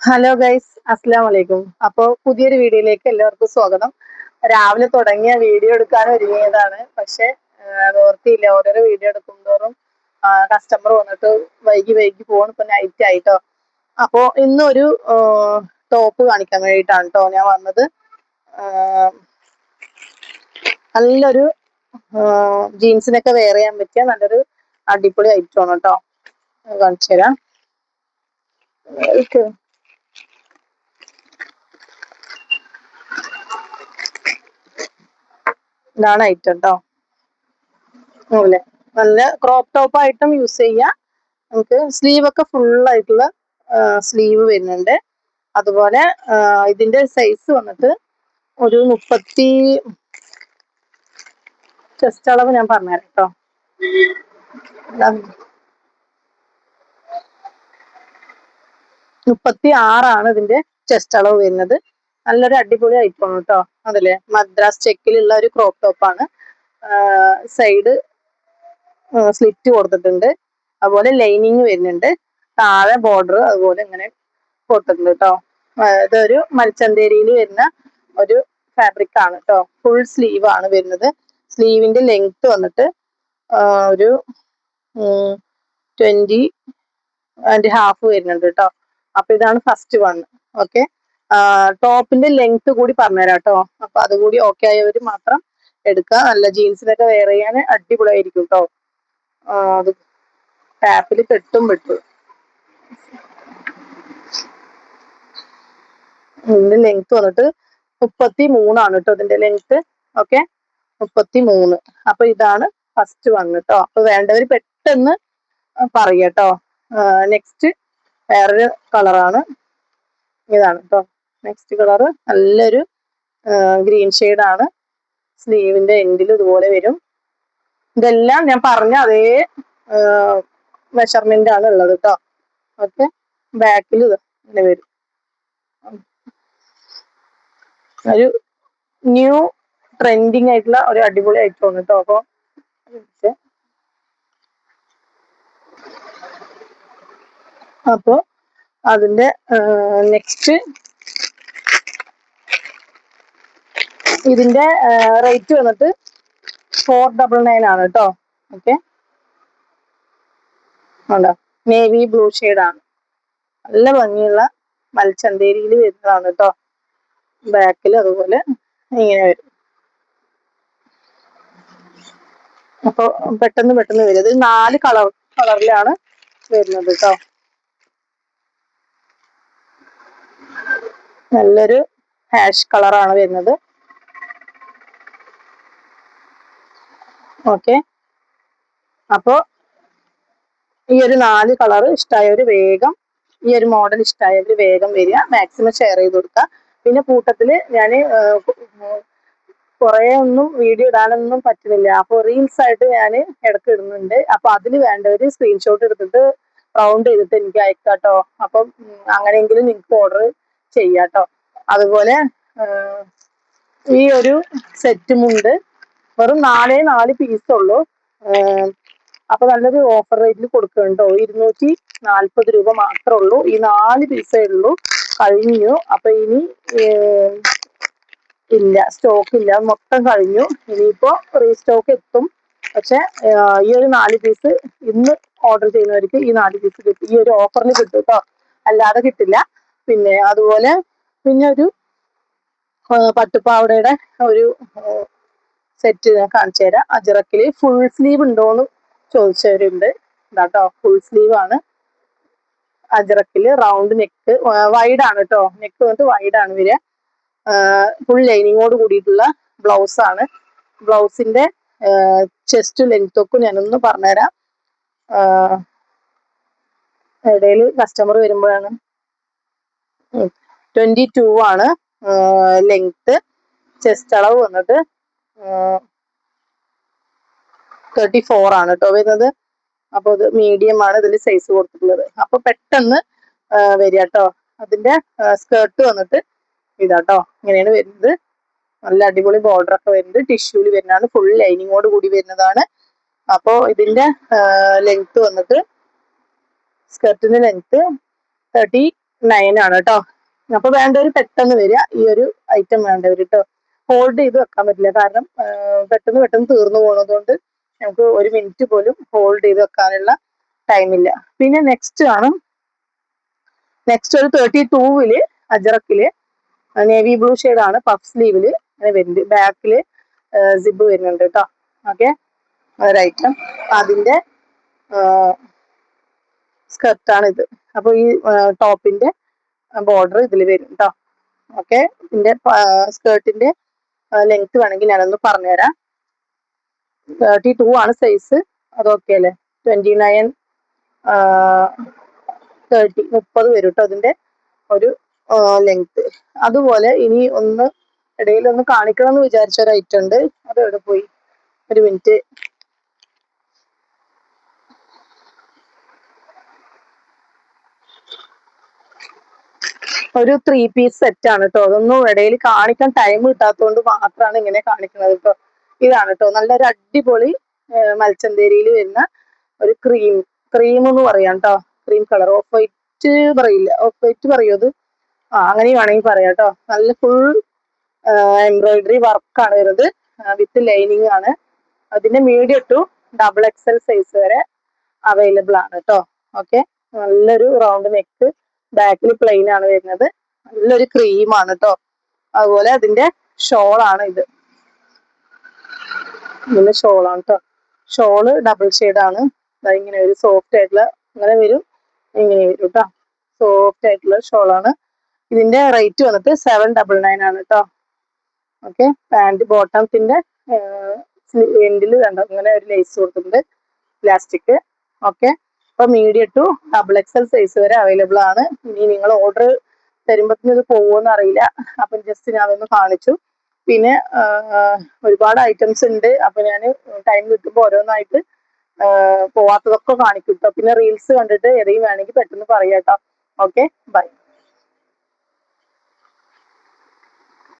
Hello guys, അസ്സലാമു അലൈക്കും. അപ്പോൾ പുതിയൊരു വീഡിയോയിലേക്ക് എല്ലാവർക്കും സ്വാഗതം. രാവിലെ തുടങ്ങിയ വീഡിയോ എടുക്കാൻ ഒരുങ്ങിയതാണ്, പക്ഷെ ഓർത്തിയില്ല. ഓരോരോ വീഡിയോ എടുക്കുന്തോറും കസ്റ്റമർ വന്നിട്ട് വൈകി വൈകി പോകണം. ഇപ്പൊ നൈറ്റ് ആയിട്ടോ. അപ്പോൾ ഇന്നൊരു ടോപ്പ് കാണിക്കാൻ വേണ്ടിയിട്ടാണ് കേട്ടോ ഞാൻ വന്നത്. നല്ലൊരു ജീൻസിനൊക്കെ വെയർ ചെയ്യാൻ പറ്റിയ നല്ലൊരു അടിപൊളി ഐറ്റമാണ് കേട്ടോ. കാണിച്ചു തരാം. ഇതാണ് ഐറ്റം കേട്ടോ. അല്ലേ, നല്ല ക്രോപ്പ് ടോപ്പ് ആയിട്ടും യൂസ് ചെയ്യാം. നമുക്ക് സ്ലീവ് ഒക്കെ ഫുൾ ആയിട്ടുള്ള സ്ലീവ് വരുന്നുണ്ട്. അതുപോലെ ഇതിന്റെ സൈസ് വന്നിട്ട് ഒരു 30 ചെസ്റ്റ് അളവ് ഞാൻ പറഞ്ഞുതരാം കേട്ടോ. 36 ഇതിന്റെ ചെസ്റ്റ് അളവ് വരുന്നത്. നല്ലൊരു അടിപൊളി ഐറ്റമാണ് കേട്ടോ. അതല്ലേ, മദ്രാസ് ചെക്കിലുള്ള ഒരു ക്രോപ്പ് ടോപ്പാണ്. സൈഡ് സ്ലിറ്റ് കൊടുത്തിട്ടുണ്ട്. അതുപോലെ ലൈനിങ് വരുന്നുണ്ട്. താഴെ ബോർഡർ അതുപോലെ ഇങ്ങനെ കൊടുത്തിട്ടുണ്ട് കേട്ടോ. ഇതൊരു മൽച്ചന്തേരിയിൽ വരുന്ന ഒരു ഫാബ്രിക് ആണ് കേട്ടോ. ഫുൾ സ്ലീവ് ആണ് വരുന്നത്. സ്ലീവിന്റെ ലെങ്ത് വന്നിട്ട് ഒരു 20.5 വരുന്നുണ്ട് കേട്ടോ. അപ്പൊ ഇതാണ് ഫസ്റ്റ് വൺ. ഓക്കെ, ടോപ്പിന്റെ ലെങ്ത് കൂടി പറഞ്ഞുതരാം കേട്ടോ. അപ്പൊ അതുകൂടി ഓക്കെ ആയവര് മാത്രം എടുക്കുക. നല്ല ജീൻസിനൊക്കെ വെയർ ചെയ്യാൻ അടിപൊളിയായിരിക്കും കേട്ടോ. അത് ടാപ്പിൽ കെട്ടും വിട്ടു. ഇതിന്റെ ലെങ്ത് വന്നിട്ട് 33 കേട്ടോ. ഇതിന്റെ ലെങ്ത് ഓക്കെ, 33. അപ്പൊ ഇതാണ് ഫസ്റ്റ് വൺ കേട്ടോ. അപ്പൊ വേണ്ടവര് പെട്ടെന്ന് പറയട്ടോ. നെക്സ്റ്റ് വേറൊരു കളറാണ്. ഇതാണ് കേട്ടോ നെക്സ്റ്റ് കളറ്. നല്ലൊരു ഗ്രീൻ ഷെയ്ഡാണ്. സ്ലീവിന്റെ എൻഡിൽ ഇതുപോലെ വരും. ഇതെല്ലാം ഞാൻ പറഞ്ഞ അതേ മെഷർമെന്റ് ആണ് ഉള്ളത് കേട്ടോ. ഓക്കെ, ബാക്കിൽ ഇങ്ങനെ വരും. ഒരു ന്യൂ ട്രെൻഡിങ് ആയിട്ടുള്ള ഒരു അടിപൊളി ഐറ്റമാണ് കേട്ടോ. അപ്പൊ അപ്പോ അതിന്റെ നെക്സ്റ്റ് ഇതിന്റെ റേറ്റ് വന്നിട്ട് 499 ആണ് കേട്ടോ. ഓക്കെ, ഉണ്ടോ, നേവി ബ്ലൂ ഷെയ്ഡാണ്. നല്ല ഭംഗിയുള്ള മൽച്ചന്തേരിയിൽ വരുന്നതാണ് കേട്ടോ. ബാക്കിൽ അതുപോലെ ഇങ്ങനെ വരും. അപ്പൊ പെട്ടെന്ന് വരും. ഇത് 4 കളറിലാണ് വരുന്നത് കേട്ടോ. നല്ലൊരു ഹാഷ് കളറാണ് വരുന്നത്. ഓക്കെ, അപ്പോ ഈ ഒരു 4 കളർ ഇഷ്ടമായവര് വേഗം, ഈ ഒരു മോഡൽ ഇഷ്ടമായവര് വേഗം വരിക. മാക്സിമം ഷെയർ ചെയ്ത് കൊടുക്കുക. പിന്നെ കൂട്ടത്തില് ഞാൻ കുറെ ഒന്നും വീഡിയോ ഇടാനൊന്നും പറ്റുന്നില്ല. അപ്പൊ റീൽസ് ആയിട്ട് ഞാൻ ഇടയ്ക്ക് ഇടുന്നുണ്ട്. അപ്പൊ അതിന് വേണ്ടവര് സ്ക്രീൻഷോട്ട് എടുത്തിട്ട് റൗണ്ട് ചെയ്തിട്ട് എനിക്ക് അയക്കാട്ടോ. അപ്പം അങ്ങനെയെങ്കിലും നിങ്ങൾക്ക് ഓർഡർ ചെയ്യാട്ടോ. അതുപോലെ ഈ ഒരു സെറ്റും ഉണ്ട്. വെറും 4 പീസുള്ളൂ. അപ്പൊ നല്ലൊരു ഓഫർ റേറ്റിൽ കൊടുക്കുന്നുണ്ടോ. 240 രൂപ മാത്രമേ ഉള്ളൂ. ഈ 4 പീസേ ഉള്ളൂ. കഴിഞ്ഞു. അപ്പൊ ഇനി ഇല്ല, സ്റ്റോക്ക് ഇല്ല, മൊത്തം കഴിഞ്ഞു. ഇനിയിപ്പോ റീസ്റ്റോക്ക് എത്തും. പക്ഷെ ഈ ഒരു 4 പീസ് ഇന്ന് ഓർഡർ ചെയ്യുന്നവർക്ക് ഈ 4 പീസ് കിട്ടും. ഈ ഒരു ഓഫറിന് കിട്ടും കേട്ടോ, അല്ലാതെ കിട്ടില്ല. പിന്നെ അതുപോലെ പിന്നെ ഒരു പട്ടുപാവടയുടെ ഒരു സെറ്റ് ഞാൻ കാണിച്ചു തരാം. അജറക്കില് ഫുൾ സ്ലീവ് ഉണ്ടോന്ന് ചോദിച്ചവരുണ്ട്. ഇതാട്ടോ, ഫുൾ സ്ലീവ് ആണ്. അജറക്കില് റൗണ്ട് നെക്ക്, വൈഡ് ആണ് കേട്ടോ. നെക്ക് വന്നിട്ട് വൈഡ് ആണ് വരിക. ഫുൾ ലൈനിങ്ങോട് കൂടിയിട്ടുള്ള ബ്ലൗസ് ആണ്. ബ്ലൗസിന്റെ ചെസ്റ്റ് ലെങ്ത് ഒക്കെ ഞാനൊന്ന് പറഞ്ഞുതരാം. ഇടയിൽ കസ്റ്റമർ വരുമ്പോഴാണ് 22 ആണ് ലെങ്ത്. ചെസ്റ്റ് അളവ് വന്നിട്ട് 34 ആണ് കേട്ടോ വരുന്നത്. അപ്പൊ ഇത് മീഡിയം ആണ് ഇതിൽ സൈസ് കൊടുത്തിട്ടുള്ളത്. അപ്പൊ പെട്ടെന്ന് വരിക കേട്ടോ. അതിന്റെ സ്കേർട്ട് വന്നിട്ട് ഇതാട്ടോ, ഇങ്ങനെയാണ് വരുന്നത്. നല്ല അടിപൊളി ബോർഡർ ഒക്കെ വരുന്നുണ്ട്. ടിഷ്യൂല് വരുന്നതാണ്. ഫുൾ ലൈനിങ്ങോട് കൂടി വരുന്നതാണ്. അപ്പോ ഇതിന്റെ ലെങ്ത് വന്നിട്ട് സ്കേർട്ടിന്റെ ലെങ്ത് 34 9 ആണ് കേട്ടോ. അപ്പൊ വേണ്ടവര് പെട്ടെന്ന് വരിക, ഈ ഒരു ഐറ്റം വേണ്ടവര് കേട്ടോ. ഹോൾഡ് ചെയ്ത് വെക്കാൻ പറ്റില്ല, കാരണം പെട്ടെന്ന് പെട്ടെന്ന് തീർന്നു പോകുന്നതുകൊണ്ട് നമുക്ക് 1 മിനിറ്റ് പോലും ഹോൾഡ് ചെയ്ത് വെക്കാനുള്ള ടൈമില്ല. പിന്നെ നെക്സ്റ്റ് ഒരു 32-ല് അജറക്കില് നേവി ബ്ലൂ ആണ്, പഫ് സ്ലീവില് വരുന്നുണ്ട്, ബാക്കില് സിബ് വരുന്നുണ്ട് കേട്ടോ. ഓക്കെ, ഒരൈറ്റം. അതിന്റെ സ്കർട്ടാണ് ഇത്. അപ്പൊ ഈ ടോപ്പിന്റെ ബോർഡർ ഇതിൽ വരും കേട്ടോ. ഓക്കെ, ഇതിന്റെ സ്കേർട്ടിന്റെ ലെങ്ത് വേണമെങ്കിൽ ഞാനൊന്ന് പറഞ്ഞുതരാം. 32 ആണ് സൈസ്, അതൊക്കെ അല്ലേ. 29, 30 വരും കേട്ടോ അതിന്റെ ഒരു ലെങ്ത്. അതുപോലെ ഇനി ഒന്ന് ഇടയിൽ കാണിക്കണം എന്ന് വിചാരിച്ച ഒരു ഐറ്റം ഉണ്ട്, അത് എവിടെ പോയി, 1 മിനിറ്റ്. ഒരു 3 പീസ് സെറ്റ് ആണ് കേട്ടോ. അതൊന്നും ഇടയിൽ കാണിക്കാൻ ടൈം കിട്ടാത്തതുകൊണ്ട് മാത്രമാണ് ഇങ്ങനെ കാണിക്കുന്നത് കേട്ടോ. ഇതാണ് കേട്ടോ നല്ലൊരു അടിപൊളി മൽച്ചന്തേരിയിൽ വരുന്ന ഒരു ക്രീം എന്ന് പറയാം കേട്ടോ. ക്രീം കളർ, ഓഫ് വൈറ്റ് പറയില്ല, ഓഫ് വൈറ്റ് പറയൂ അത്, അങ്ങനെ വേണമെങ്കിൽ പറയാം കേട്ടോ. നല്ല ഫുൾ എംബ്രോയിഡറി വർക്കാണ് വരുന്നത്, വിത്ത് ലൈനിങ് ആണ്. അതിന്റെ മീഡിയം ടു XXL സൈസ് വരെ അവൈലബിൾ ആണ് കേട്ടോ. ഓക്കെ, നല്ലൊരു റൗണ്ട് നെക്ക്, ബാക്കിൽ പ്ലെയിൻ ആണ് വരുന്നത്, നല്ലൊരു ക്രീമാണ് കേട്ടോ. അതുപോലെ അതിന്റെ ഷോളാണ് ഇത്, ഇതിന്റെ ഷോളാണ് കേട്ടോ. ഷോള് ഡബിൾ ആണ്, ഇങ്ങനെ ഒരു സോഫ്റ്റ് ആയിട്ടുള്ള, ഇങ്ങനെ വരും, ഇങ്ങനെ വരും കേട്ടോ. സോഫ്റ്റ് ആയിട്ടുള്ള ഷോളാണ്. ഇതിന്റെ റേറ്റ് വന്നിട്ട് 799 ആണ് കേട്ടോ. ഓക്കെ, പാന്റ് ബോട്ടത്തിന്റെ എൻഡിൽ കണ്ടോ ഇങ്ങനെ ഒരു ലേസ് കൊടുത്തിട്ടുണ്ട്, പ്ലാസ്റ്റിക്. ഓക്കെ, അപ്പൊ മീഡിയം ടു XXL സൈസ് വരെ അവൈലബിൾ ആണ്. ഇനി നിങ്ങൾ ഓർഡർ തരുമ്പത്തിന് ഇത് പോകുമെന്ന് അറിയില്ല, അപ്പം ജസ്റ്റ് ഞാനൊന്ന് കാണിച്ചു. പിന്നെ ഒരുപാട് ഐറ്റംസ് ഉണ്ട്, അപ്പൊ ഞാൻ ടൈം കിട്ടുമ്പോൾ ഓരോന്നായിട്ട് പോവാത്തതൊക്കെ കാണിക്കും കേട്ടോ. പിന്നെ റീൽസ് കണ്ടിട്ട് ഏതെങ്കിലും വേണമെങ്കിൽ പെട്ടെന്ന് പറയാം കേട്ടോ. Okay, by.